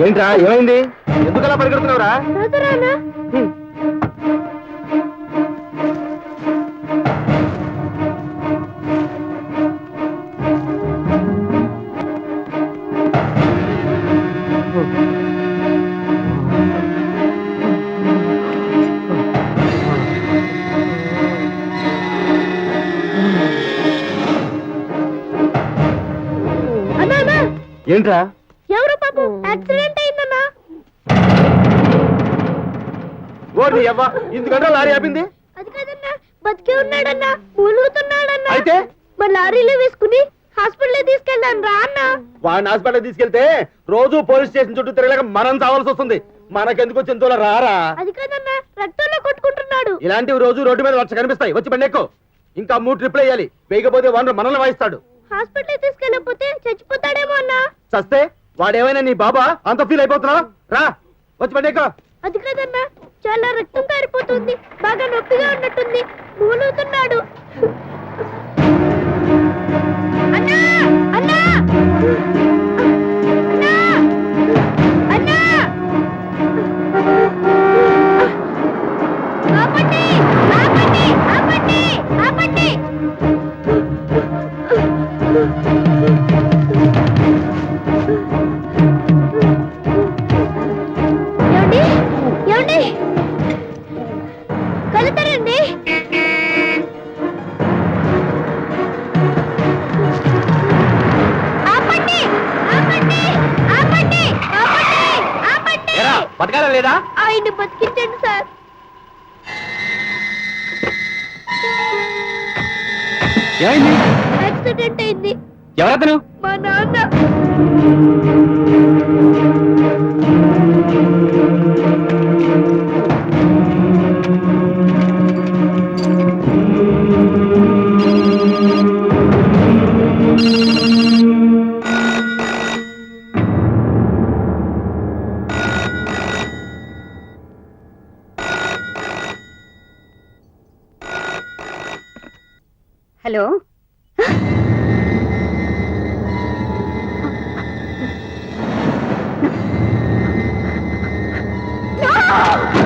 ఏంట్రా ఏమైంది? ఎందుకలా పరిగెడుతున్నావురా? ఏంట్రా? ఎవరు పాపం యాక్సిడెంట్ అయిందన్నా. ఓడి అవ్వ, ఇందుకంటే లారీ ఆపింది. అది కాదన్నా, బతికే ఉన్నాడన్నా, మూలుగుతున్నాడన్నా. అయితే మరి లారీలో వేసుకుని హాస్పిటల్ తీసుకెళ్ళాను రా అన్న. వాడిని హాస్పిటల్ తీసుకెళ్తే రోజు పోలీస్ స్టేషన్ చుట్టూ తిరగలేక మనం చావాల్సి వస్తుంది. మనకెందుకు జంతువుల రారా? అది కాదన్నా, రక్తంలో కొట్టుకుంటున్నాడు. ఇలాంటివి రోజు రోడ్డు మీద వచ్చి కనిపిస్తాయి. వచ్చి బండి ఎక్కు. ఇంకా 3 ట్రిప్లు వేయాలి. వేయకపోతే వాడు మనల్ని వాయిస్తాడు. హాస్పిటల్ తీసుకెళ్ళకపోతే చచ్చిపోతాడేమో అన్నా. చస్తే వాడేమైనా నీ బాబా? అంత ఫీల్ అయిపోతున్నావు? రా, వచ్చి బండి ఎక్కు. అది కాదన్నా, చాలా రక్తం కారిపోతుంది, బాగా నొప్పిగా ఉన్నట్టుంది, మూలుగుతున్నాడు. అన్నా అన్నా అన్నా అన్నా, ఆపండి ఆపండి ఆపండి ఆపండి. ఏమండి ఏమండి, కలుతారండి. ఆపండి ఆపండి ఆపండి ఆపండి ఆపండి. బతకాలా లేదా? ఆయన్ని బతికించండి సార్. ఏమైంది? యాక్సిడెంట్ అయింది. ఎవరతను? మా నాన్న. Hello, No!